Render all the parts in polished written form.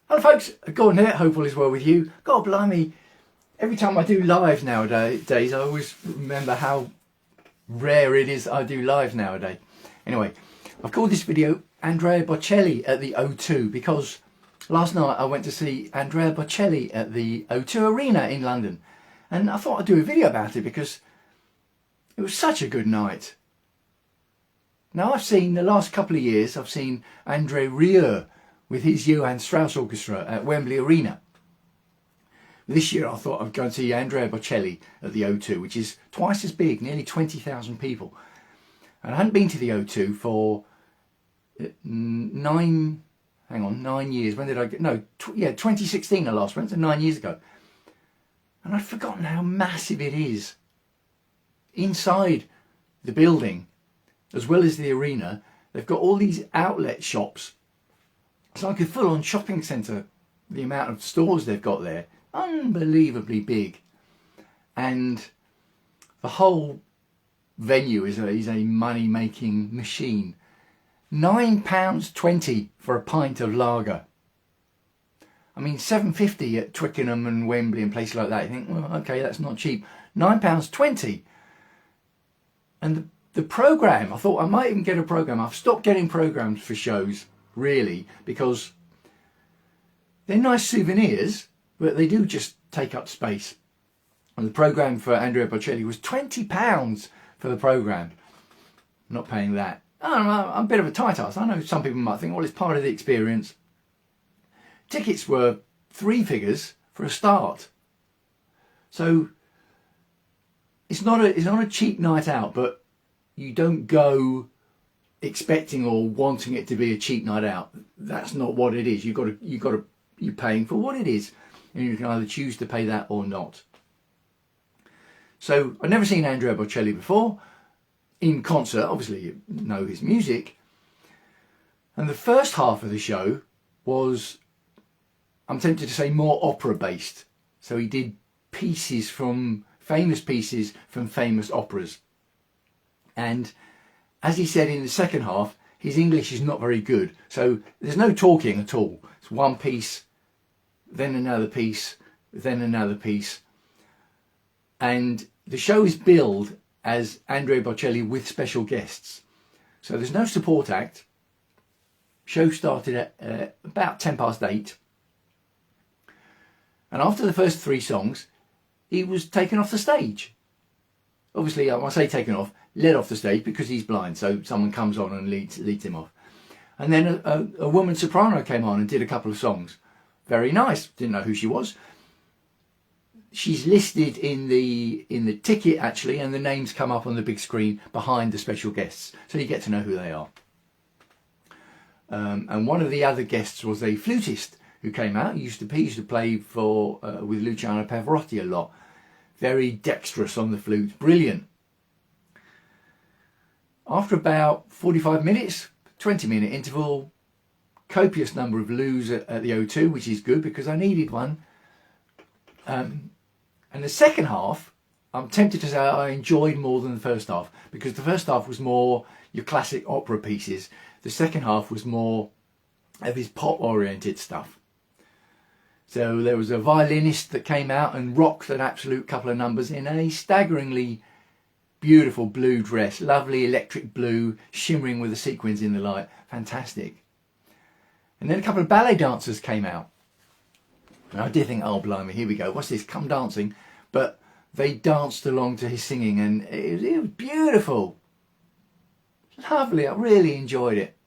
Hello folks, Gordon here, hope all is well with you. God blimey, every time I do live nowadays, I always remember how rare it is I do live nowadays. Anyway, I've called this video Andrea Bocelli at the O2 because last night I went to see Andrea Bocelli at the O2 Arena in London. And I thought I'd do a video about it because it was such a good night. Now I've seen, the last couple of years, I've seen Andre Rieu with his Johann Strauss Orchestra at Wembley Arena. This year I thought I'd go and see Andrea Bocelli at the O2, which is twice as big, nearly 20,000 people. And I hadn't been to the O2 for 9 years. When did I get? No, 2016 I last went, so 9 years ago. And I'd forgotten how massive it is. Inside the building, as well as the arena, they've got all these outlet shops. It's like a full-on shopping centre, the amount of stores they've got there. Unbelievably big. And the whole venue is a money-making machine. £9.20 for a pint of lager. I mean, £7.50 at Twickenham and Wembley and places like that. You think, well, okay, that's not cheap. £9.20. And the programme, I thought I might even get a programme. I've stopped getting programmes for shows, really, because they're nice souvenirs, but they do just take up space. And the programme for Andrea Bocelli was £20 for the programme. I'm not paying that. I'm a bit of a tight ass. I know some people might think, well, it's part of the experience. Tickets were 3 figures for a start. So it's not a cheap night out, but you don't go expecting or wanting it to be a cheap night out. That's not what it is. You're paying for what it is, and you can either choose to pay that or not. So I'd never seen Andrea Bocelli before in concert. Obviously you know his music, and the first half of the show was, I'm tempted to say, more opera based. So he did famous pieces from famous operas. And as he said in the second half, his English is not very good. So there's no talking at all. It's one piece, then another piece, then another piece. And the show is billed as Andrea Bocelli with special guests. So there's no support act. Show started at about 8:10. And after the first 3 songs, he was taken off the stage. Obviously, when I say taken off, led off the stage because he's blind, so someone comes on and leads him off. And then a woman soprano came on and did a couple of songs. Very nice. Didn't know who she was. She's listed in the ticket actually, and the names come up on the big screen behind the special guests, so you get to know who they are. And one of the other guests was a flutist who came out. He used to play with Luciano Pavarotti a lot. Very dexterous on the flute, brilliant. After about 45 minutes, 20-minute interval, copious number of loos at the O2, which is good because I needed one. And the second half, I'm tempted to say I enjoyed more than the first half, because the first half was more your classic opera pieces. The second half was more of his pop-oriented stuff. So there was a violinist that came out and rocked an absolute couple of numbers in a staggeringly beautiful blue dress, lovely electric blue, shimmering with the sequins in the light, fantastic. And then a couple of ballet dancers came out. And I did think, oh blimey, here we go, what's this, come dancing? But they danced along to his singing, and it was beautiful. Lovely, I really enjoyed it.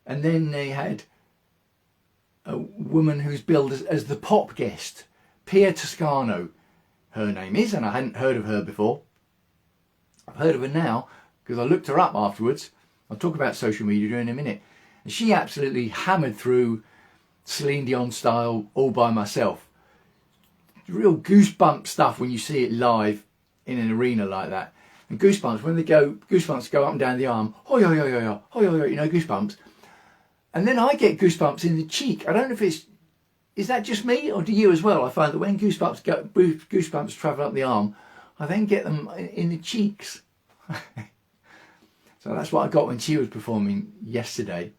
And then they had a woman who's billed as the pop guest, Pia Toscano, her name is, and I hadn't heard of her before. I've heard of her now because I looked her up afterwards. I'll talk about social media in a minute. And she absolutely hammered through Celine Dion style All By Myself. Real goosebump stuff when you see it live in an arena like that. And goosebumps, when goosebumps go up and down the arm, ho yo yo yo yo, ho yo yo, you know, goosebumps. And then I get goosebumps in the cheek. I don't know if is that just me or do you as well? I find that when goosebumps travel up the arm, I then get them in the cheeks. So that's what I got when she was performing yesterday.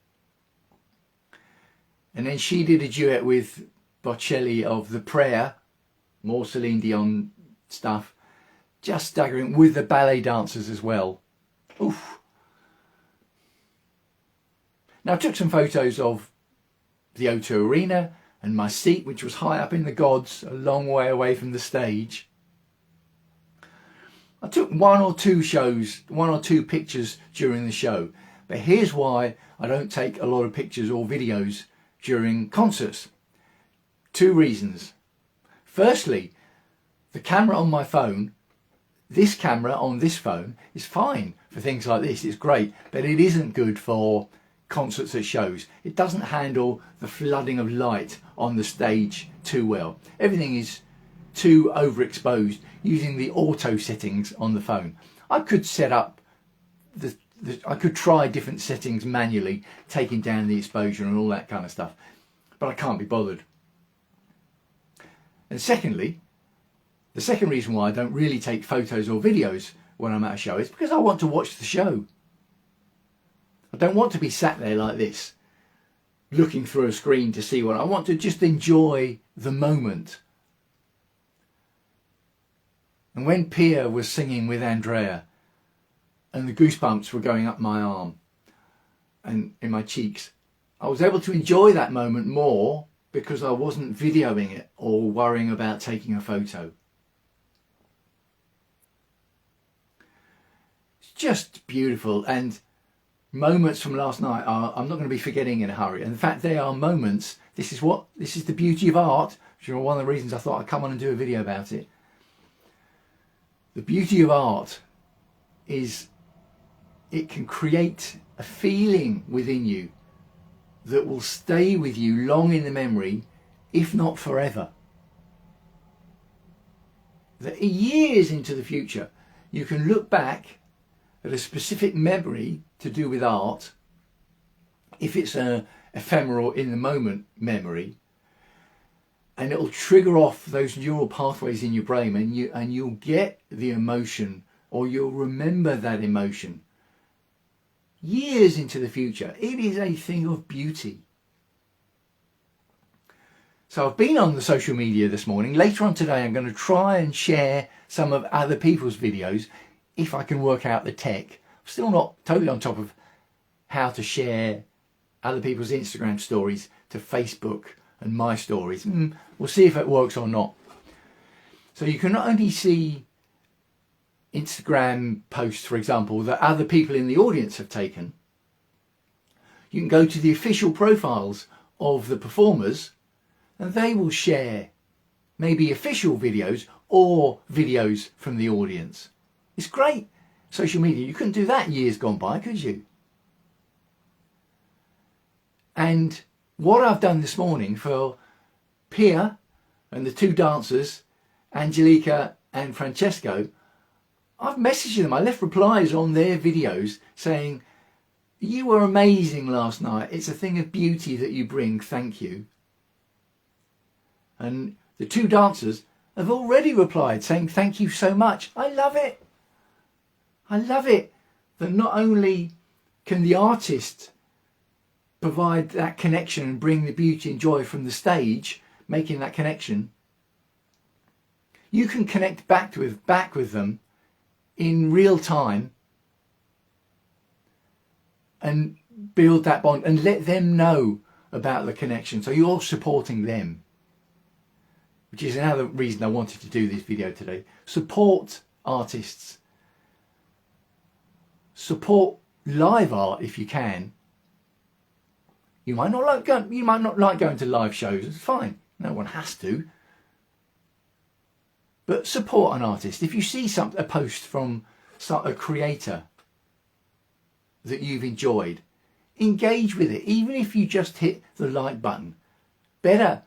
And then she did a duet with Bocelli of The Prayer, more Celine Dion stuff, just staggering, with the ballet dancers as well. Oof. Now I took some photos of the O2 Arena and my seat, which was high up in the gods, a long way away from the stage. I took one or two pictures during the show, but here's why I don't take a lot of pictures or videos during concerts. 2 reasons. Firstly, the camera on my phone, this camera on this phone, is fine for things like this, it's great, but it isn't good for concerts at shows. It doesn't handle the flooding of light on the stage too well. Everything is too overexposed using the auto settings on the phone. I could set up I could try different settings manually, taking down the exposure and all that kind of stuff, but I can't be bothered. And secondly, the second reason why I don't really take photos or videos when I'm at a show is because I want to watch the show. I don't want to be sat there like this, looking through a screen to see what I want to just enjoy the moment. And when Pia was singing with Andrea and the goosebumps were going up my arm and in my cheeks, I was able to enjoy that moment more because I wasn't videoing it or worrying about taking a photo. It's just beautiful, and moments from last night I'm not going to be forgetting in a hurry. And in fact, they are moments. This is the beauty of art, which is one of the reasons I thought I'd come on and do a video about it. The beauty of art is it can create a feeling within you that will stay with you long in the memory, if not forever. That years into the future, you can look back at a specific memory to do with art, if it's an ephemeral in the moment memory, and it'll trigger off those neural pathways in your brain, and you'll get the emotion, or you'll remember that emotion years into the future. It is a thing of beauty. So I've been on the social media this morning. Later on today I'm going to try and share some of other people's videos if I can work out the tech. I'm still not totally on top of how to share other people's Instagram stories to Facebook and my stories. We'll see if it works or not. So you can not only see Instagram posts, for example, that other people in the audience have taken, you can go to the official profiles of the performers and they will share maybe official videos or videos from the audience. It's great. Social media, you couldn't do that years gone by, could you? And what I've done this morning for Pia and the 2 dancers, Angelica and Francesco, I've messaged them. I left replies on their videos saying, "You were amazing last night. It's a thing of beauty that you bring. Thank you." And the 2 dancers have already replied saying, "Thank you so much." I love it. I love it that not only can the artist provide that connection and bring the beauty and joy from the stage, making that connection, you can connect back with them in real time and build that bond and let them know about the connection. So you're supporting them, which is another reason I wanted to do this video today. Support artists. Support live art if you can. You might not like going to live shows. It's fine. No one has to. But support an artist. If you see a post from a creator that you've enjoyed, engage with it. Even if you just hit the like button. Better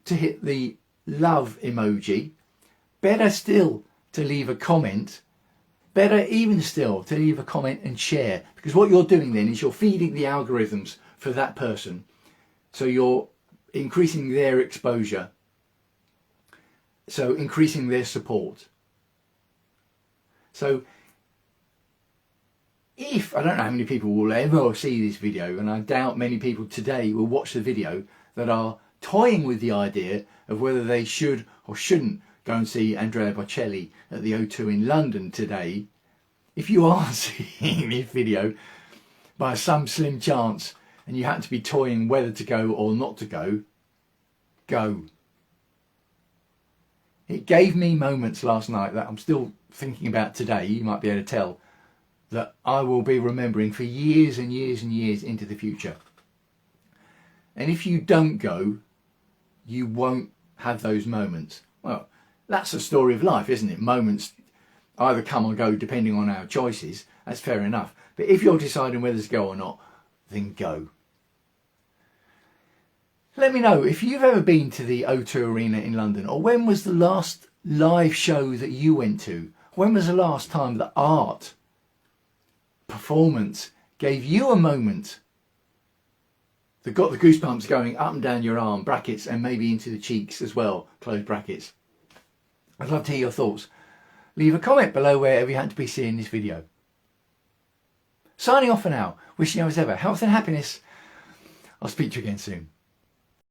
to hit the love emoji. Better still to leave a comment. Better even still to leave a comment and share. Because what you're doing then is you're feeding the algorithms for that person. So you're increasing their exposure. So increasing their support. So if, I don't know how many people will ever see this video, and I doubt many people today will watch the video, that are toying with the idea of whether they should or shouldn't go and see Andrea Bocelli at the O2 in London today. If you are seeing this video by some slim chance and you happen to be toying whether to go or not to go, go. It gave me moments last night that I'm still thinking about today, you might be able to tell, that I will be remembering for years and years and years into the future. And if you don't go, you won't have those moments. Well, that's the story of life, isn't it? Moments either come or go depending on our choices. That's fair enough. But if you're deciding whether to go or not, then go. Let me know if you've ever been to the O2 Arena in London, or when was the last live show that you went to? When was the last time that art, performance gave you a moment that got the goosebumps going up and down your arm, brackets, and maybe into the cheeks as well, close brackets? I'd love to hear your thoughts. Leave a comment below wherever you happen to be seeing this video. Signing off for now, wishing you as ever health and happiness. I'll speak to you again soon.